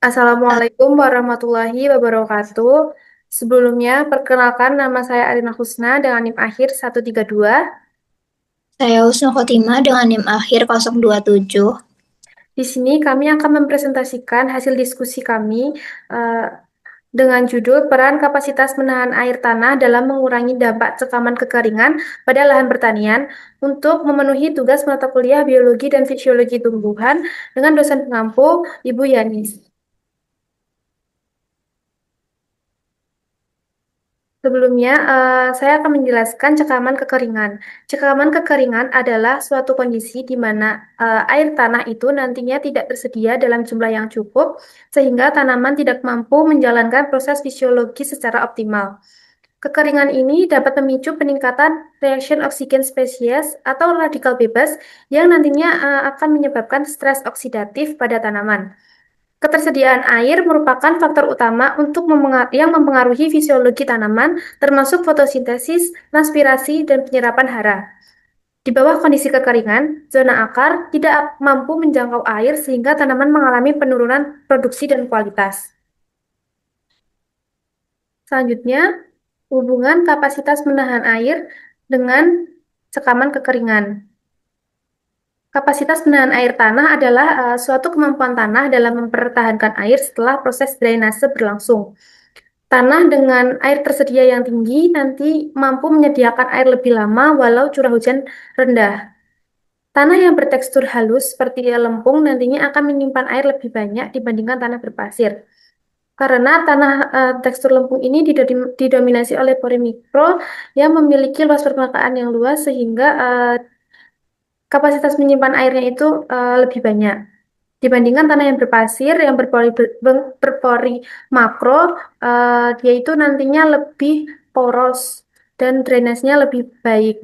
Ah, Assalamualaikum warahmatullahi wabarakatuh. Sebelumnya, perkenalkan nama saya Arina Husna dengan NIM akhir 132. saya Husnu Khotimah dengan NIM akhir 027. Di sini kami akan mempresentasikan hasil diskusi kami eh, dengan judul Peran Kapasitas Menahan Air Tanah dalam Mengurangi Dampak Cekaman Kekeringan pada Lahan Pertanian untuk memenuhi tugas mata kuliah Biologi dan Fisiologi Tumbuhan dengan dosen pengampu Ibu Yanis. Sebelumnya, saya akan menjelaskan cekaman kekeringan. Cekaman kekeringan adalah suatu kondisi di mana air tanah itu nantinya tidak tersedia dalam jumlah yang cukup, sehingga tanaman tidak mampu menjalankan proses fisiologi secara optimal. Kekeringan ini dapat memicu peningkatan reaction oksigen spesies atau radikal bebas yang nantinya akan menyebabkan stres oksidatif pada tanaman. Ketersediaan air merupakan faktor utama untuk yang mempengaruhi fisiologi tanaman, termasuk fotosintesis, transpirasi, dan penyerapan hara. Di bawah kondisi kekeringan, zona akar tidak mampu menjangkau air sehingga tanaman mengalami penurunan produksi dan kualitas. Selanjutnya, hubungan kapasitas menahan air dengan sekaman kekeringan. Kapasitas menahan air tanah adalah suatu kemampuan tanah dalam mempertahankan air setelah proses drainase berlangsung. Tanah dengan air tersedia yang tinggi nanti mampu menyediakan air lebih lama walau curah hujan rendah. Tanah yang bertekstur halus seperti lempung nantinya akan menyimpan air lebih banyak dibandingkan tanah berpasir. Karena tanah tekstur lempung ini didominasi oleh pori mikro yang memiliki luas permukaan yang luas sehingga kapasitas menyimpan airnya itu lebih banyak. Dibandingkan tanah yang berpasir, yang berpori makro, dia itu nantinya lebih poros dan drainasenya lebih baik,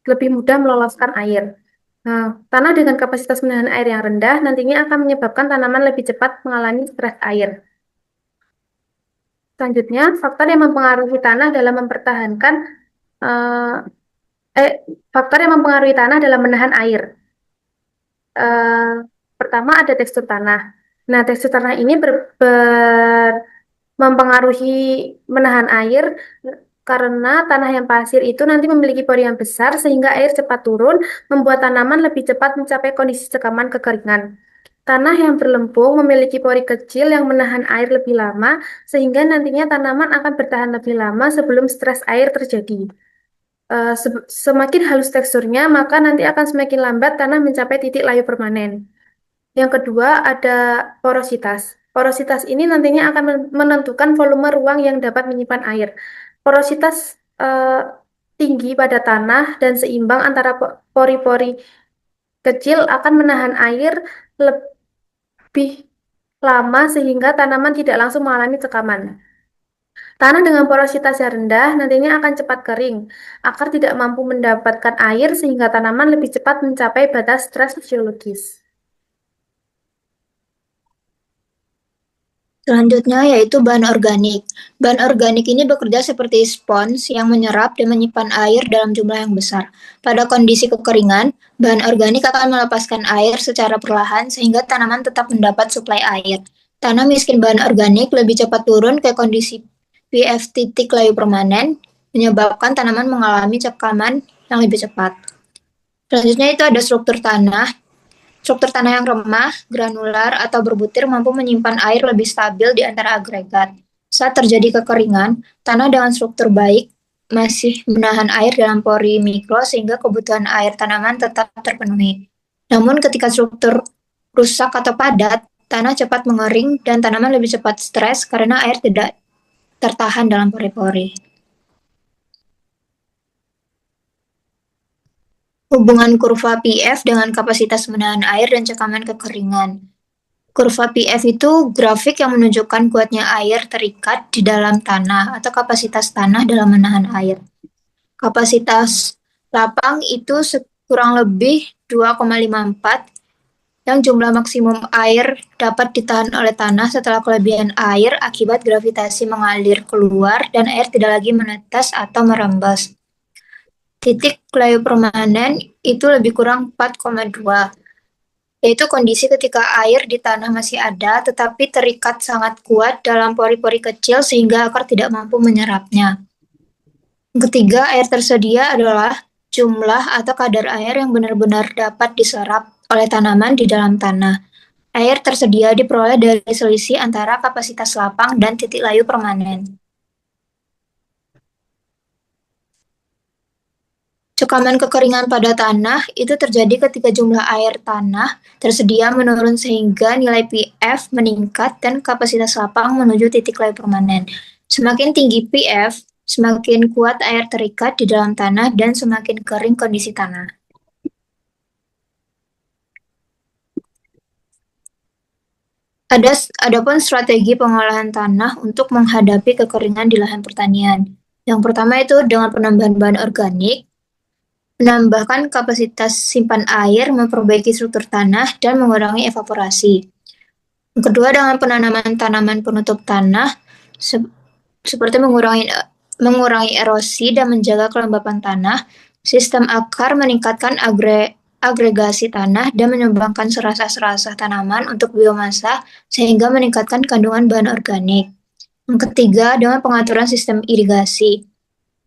lebih mudah meloloskan air. Nah, tanah dengan kapasitas menahan air yang rendah nantinya akan menyebabkan tanaman lebih cepat mengalami stres air. Selanjutnya, faktor yang mempengaruhi tanah dalam mempertahankan eh, eh, faktor yang mempengaruhi tanah dalam menahan air. eh, Pertama ada tekstur tanah. Nah, tekstur tanah ini mempengaruhi menahan air karena tanah yang pasir itu nanti memiliki pori yang besar sehingga air cepat turun, membuat tanaman lebih cepat mencapai kondisi cekaman kekeringan. Tanah yang berlempung memiliki pori kecil yang menahan air lebih lama sehingga nantinya tanaman akan bertahan lebih lama sebelum stres air terjadi. Semakin halus teksturnya, maka nanti akan semakin lambat tanah mencapai titik layu permanen. Yang kedua ada porositas. Porositas ini nantinya akan menentukan volume ruang yang dapat menyimpan air. Porositas tinggi pada tanah dan seimbang antara pori-pori kecil akan menahan air lebih lama sehingga tanaman tidak langsung mengalami cekaman. Tanah dengan porositas yang rendah nantinya akan cepat kering. Akar tidak mampu mendapatkan air sehingga tanaman lebih cepat mencapai batas stres fisiologis. Selanjutnya yaitu bahan organik. Bahan organik ini bekerja seperti spons yang menyerap dan menyimpan air dalam jumlah yang besar. Pada kondisi kekeringan, bahan organik akan melepaskan air secara perlahan sehingga tanaman tetap mendapat suplai air. Tanah miskin bahan organik lebih cepat turun ke kondisi PF titik layu permanen, menyebabkan tanaman mengalami cekaman yang lebih cepat. Selanjutnya itu ada struktur tanah. Struktur tanah yang remah, granular, atau berbutir mampu menyimpan air lebih stabil di antara agregat. Saat terjadi kekeringan, tanah dengan struktur baik masih menahan air dalam pori mikro sehingga kebutuhan air tanaman tetap terpenuhi. Namun ketika struktur rusak atau padat, tanah cepat mengering dan tanaman lebih cepat stres karena air tidak tertahan dalam pori-pori. Hubungan kurva PF dengan kapasitas menahan air dan cekaman kekeringan. Kurva PF itu grafik yang menunjukkan kuatnya air terikat di dalam tanah atau kapasitas tanah dalam menahan air. Kapasitas lapang itu kurang lebih 2,54 yang jumlah maksimum air dapat ditahan oleh tanah setelah kelebihan air akibat gravitasi mengalir keluar dan air tidak lagi menetes atau merembes. Titik layu permanen itu lebih kurang 4,2. yaitu kondisi ketika air di tanah masih ada tetapi terikat sangat kuat dalam pori-pori kecil sehingga akar tidak mampu menyerapnya. Yang ketiga, air tersedia adalah jumlah atau kadar air yang benar-benar dapat diserap oleh tanaman di dalam tanah. Air tersedia diperoleh dari selisih antara kapasitas lapang dan titik layu permanen. Cekaman kekeringan pada tanah itu terjadi ketika jumlah air tanah tersedia menurun sehingga nilai pH meningkat dan kapasitas lapang menuju titik layu permanen. Semakin tinggi pH, semakin kuat air terikat di dalam tanah dan semakin kering kondisi tanah. Adapun strategi pengolahan tanah untuk menghadapi kekeringan di lahan pertanian. Yang pertama itu dengan penambahan bahan organik, menambahkan kapasitas simpan air, memperbaiki struktur tanah, dan mengurangi evaporasi. Yang kedua dengan penanaman tanaman penutup tanah, seperti mengurangi erosi dan menjaga kelembapan tanah. Sistem akar meningkatkan agregasi tanah dan menyumbangkan serasa-serasa tanaman untuk biomasa sehingga meningkatkan kandungan bahan organik. Yang ketiga, dengan pengaturan sistem irigasi.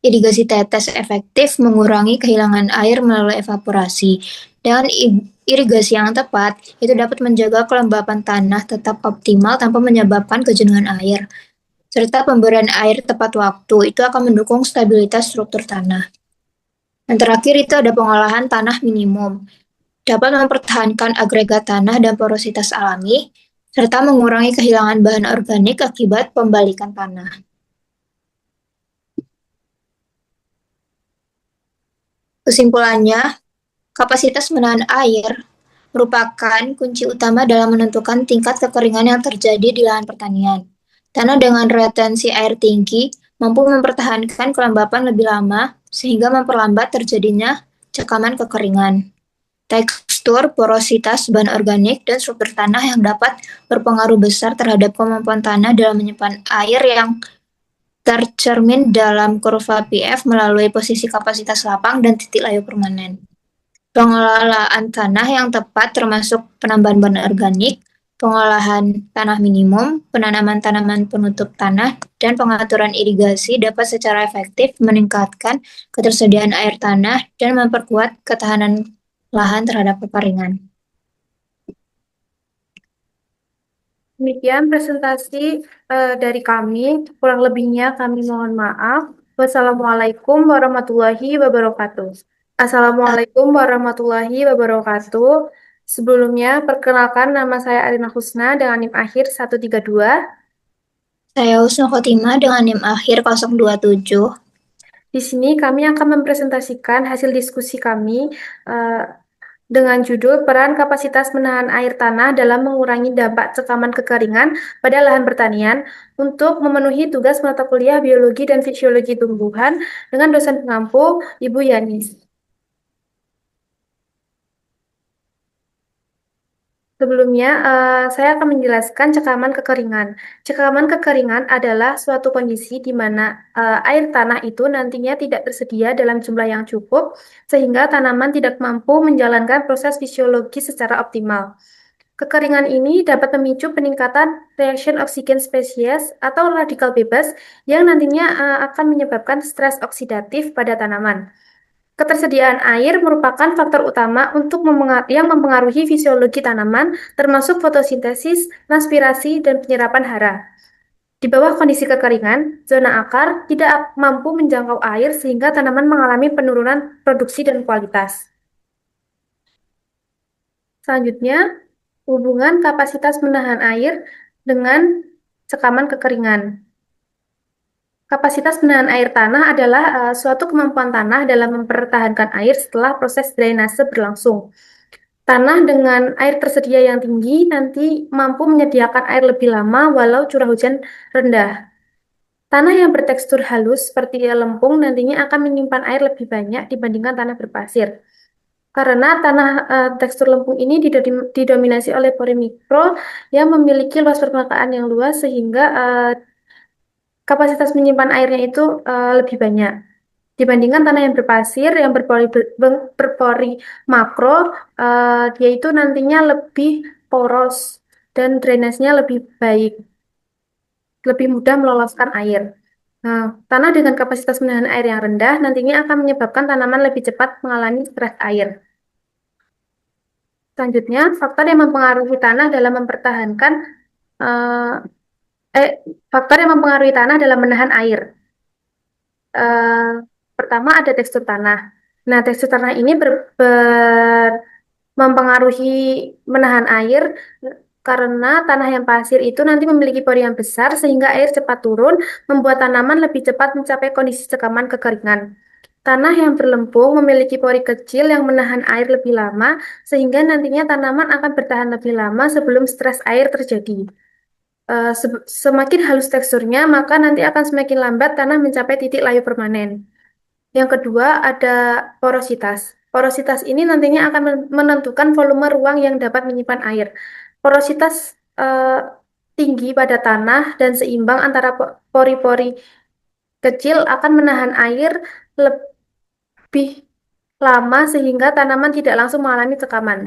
Irigasi tetes efektif mengurangi kehilangan air melalui evaporasi. Dengan irigasi yang tepat, itu dapat menjaga kelembapan tanah tetap optimal tanpa menyebabkan kejenuhan air. Serta pemberian air tepat waktu, itu akan mendukung stabilitas struktur tanah. Dan terakhir itu ada pengolahan tanah minimum. Dapat mempertahankan agregat tanah dan porositas alami, serta mengurangi kehilangan bahan organik akibat pembalikan tanah. Kesimpulannya, kapasitas menahan air merupakan kunci utama dalam menentukan tingkat kekeringan yang terjadi di lahan pertanian. Tanah dengan retensi air tinggi mampu mempertahankan kelembapan lebih lama sehingga memperlambat terjadinya cekaman kekeringan. Tekstur, porositas, bahan organik, dan struktur tanah yang dapat berpengaruh besar terhadap kemampuan tanah dalam menyimpan air yang tercermin dalam kurva pH melalui posisi kapasitas lapang dan titik layu permanen. Pengelolaan tanah yang tepat termasuk penambahan bahan organik, pengolahan tanah minimum, penanaman tanaman penutup tanah, dan pengaturan irigasi dapat secara efektif meningkatkan ketersediaan air tanah dan memperkuat ketahanan lahan terhadap kekeringan. Demikian presentasi dari kami. Kurang lebihnya kami mohon maaf. Wassalamualaikum warahmatullahi wabarakatuh. Assalamualaikum warahmatullahi wabarakatuh. Sebelumnya, perkenalkan nama saya Arina Husna dengan NIM akhir 132. Saya Husnul Khotimah dengan NIM akhir 027. Di sini kami akan mempresentasikan hasil diskusi kami dengan judul Peran Kapasitas Menahan Air Tanah dalam Mengurangi Dampak Cekaman Kekeringan pada Lahan Pertanian untuk memenuhi tugas mata kuliah Biologi dan Fisiologi Tumbuhan dengan dosen pengampu Ibu Yanis. Sebelumnya, saya akan menjelaskan cekaman kekeringan. Cekaman kekeringan adalah suatu kondisi di mana air tanah itu nantinya tidak tersedia dalam jumlah yang cukup, sehingga tanaman tidak mampu menjalankan proses fisiologi secara optimal. Kekeringan ini dapat memicu peningkatan reaction oksigen spesies atau radikal bebas yang nantinya akan menyebabkan stres oksidatif pada tanaman. Ketersediaan air merupakan faktor utama untuk yang mempengaruhi fisiologi tanaman, termasuk fotosintesis, transpirasi, dan penyerapan hara. Di bawah kondisi kekeringan, zona akar tidak mampu menjangkau air sehingga tanaman mengalami penurunan produksi dan kualitas. Selanjutnya, hubungan kapasitas menahan air dengan cekaman kekeringan. Kapasitas menahan air tanah adalah suatu kemampuan tanah dalam mempertahankan air setelah proses drainase berlangsung. Tanah dengan air tersedia yang tinggi nanti mampu menyediakan air lebih lama walau curah hujan rendah. Tanah yang bertekstur halus seperti lempung nantinya akan menyimpan air lebih banyak dibandingkan tanah berpasir. Karena tanah tekstur lempung ini didominasi oleh pori mikro yang memiliki luas permukaan yang luas sehingga kapasitas menyimpan airnya itu lebih banyak. Dibandingkan tanah yang berpasir, yang berpori makro, dia itu nantinya lebih poros dan drainasenya lebih baik, lebih mudah meloloskan air. Nah, tanah dengan kapasitas menahan air yang rendah nantinya akan menyebabkan tanaman lebih cepat mengalami stres air. Selanjutnya, faktor yang mempengaruhi tanah dalam mempertahankan eh, eh, faktor yang mempengaruhi tanah dalam menahan air. Eh, Pertama ada tekstur tanah. Nah, tekstur tanah ini mempengaruhi menahan air karena tanah yang pasir itu nanti memiliki pori yang besar sehingga air cepat turun, membuat tanaman lebih cepat mencapai kondisi cekaman kekeringan. Tanah yang berlempung memiliki pori kecil yang menahan air lebih lama, sehingga nantinya tanaman akan bertahan lebih lama sebelum stres air terjadi. Semakin halus teksturnya, maka nanti akan semakin lambat tanah mencapai titik layu permanen. Yang kedua ada porositas. Porositas ini nantinya akan menentukan volume ruang yang dapat menyimpan air. Porositas tinggi pada tanah dan seimbang antara pori-pori kecil akan menahan air lebih lama sehingga tanaman tidak langsung mengalami tekaman.